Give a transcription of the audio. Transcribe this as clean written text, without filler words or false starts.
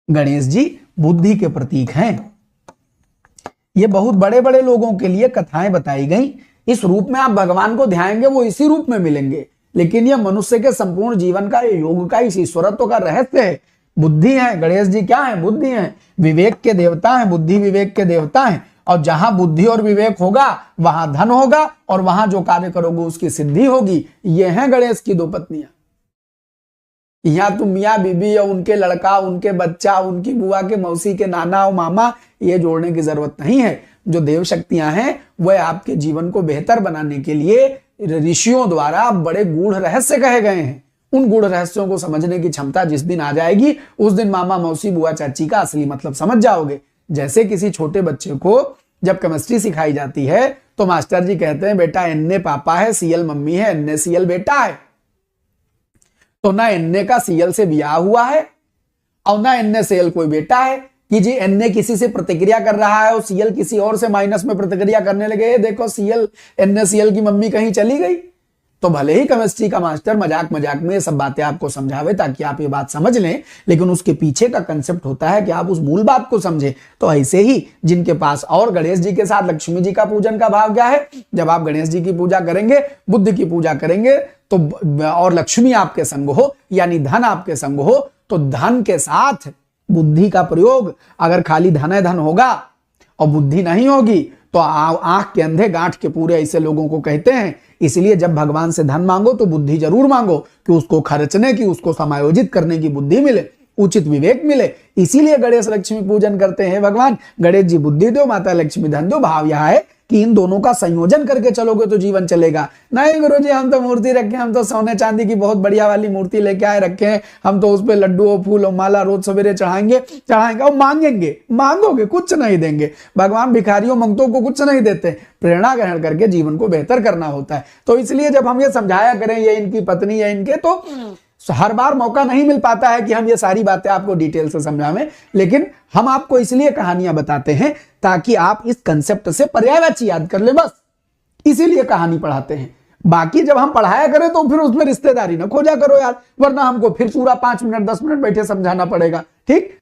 गणेश जी बुद्धि के प्रतीक हैं। ये बहुत बड़े बड़े लोगों के लिए कथाएं बताई गई। इस रूप में आप भगवान को ध्याएंगे वो इसी रूप में मिलेंगे, लेकिन यह मनुष्य के संपूर्ण जीवन का, योग का, इस ईश्वरत्व का रहस्य है। बुद्धि है, गणेश जी क्या है? बुद्धि है, विवेक के देवता है, बुद्धि विवेक के देवता है। और जहां बुद्धि और विवेक होगा वहां धन होगा, और वहां जो कार्य करोगे उसकी सिद्धि होगी। ये हैं गणेश की दो पत्नियां। यहां तुम मियाँ बीबी या उनके लड़का, उनके बच्चा, उनकी बुआ के मौसी के नाना और मामा ये जोड़ने की जरूरत नहीं है। जो देव शक्तियां हैं वह आपके जीवन को बेहतर बनाने के लिए ऋषियों द्वारा बड़े गूढ़ रहस्य कहे गए हैं। उन गूढ़ रहस्यों को समझने की क्षमता जिस दिन आ जाएगी उस दिन मामा मौसी बुआ चाची का असली मतलब समझ जाओगे। जैसे किसी छोटे बच्चे को जब केमिस्ट्री सिखाई जाती है तो मास्टर जी कहते हैं बेटा Na पापा है, Cl मम्मी है, NaCl बेटा है। तो ना Na का Cl से ब्याह हुआ है और ना NaCl कोई बेटा है कि जी Na किसी से प्रतिक्रिया कर रहा है और Cl किसी और से माइनस में प्रतिक्रिया करने लगे। देखो Cl NaCl की मम्मी कहीं चली गई। तो भले ही केमिस्ट्री का मास्टर मजाक मजाक में ये सब बातें आपको समझावे ताकि आप ये बात समझ लें, लेकिन उसके पीछे का कंसेप्ट होता है कि आप उस मूल बात को समझें। तो ऐसे ही जिनके पास, और गणेश जी के साथ लक्ष्मी जी का पूजन का भाव क्या है? जब आप गणेश जी की पूजा करेंगे, बुद्ध की पूजा करेंगे तो, और लक्ष्मी आपके संग हो यानी धन आपके संग हो, तो धन के साथ बुद्धि का प्रयोग। अगर खाली धन धन होगा और बुद्धि नहीं होगी तो आंख के अंधे गांठ के पूरे ऐसे लोगों को कहते हैं। इसलिए जब भगवान से धन मांगो तो बुद्धि जरूर मांगो कि उसको खर्चने की, उसको समायोजित करने की बुद्धि मिले, उचित विवेक मिले। इसीलिए गणेश लक्ष्मी पूजन करते हैं। भगवान गणेश जी बुद्धि दो, माता लक्ष्मी धन दो। भाव यह है कि इन दोनों का संयोजन करके चलोगे तो जीवन चलेगा। नहीं गुरुजी हम तो मूर्ति रखे, हम तो सोने चांदी की बहुत बढ़िया वाली मूर्ति लेके आए रखे हैं, हम तो उस पे लड्डू और फूल और माला रोज सवेरे चढ़ाएंगे और मांगेंगे। मांगोगे कुछ नहीं देंगे। भगवान भिखारियों मंगतों को कुछ नहीं देते। प्रेरणा ग्रहण करके जीवन को बेहतर करना होता है। तो इसलिए जब हम ये समझाया करें ये इनकी पत्नी है इनके, तो हर बार मौका नहीं मिल पाता है कि हम ये सारी बातें आपको डिटेल से समझावें, लेकिन हम आपको इसलिए कहानियां बताते हैं ताकि आप इस कंसेप्ट से पर्यायवाची याद कर ले, बस इसीलिए कहानी पढ़ाते हैं। बाकी जब हम पढ़ाया करें तो फिर उसमें रिश्तेदारी ना खोजा करो यार, वरना हमको फिर पूरा 5 मिनट 10 मिनट बैठे समझाना पड़ेगा। ठीक,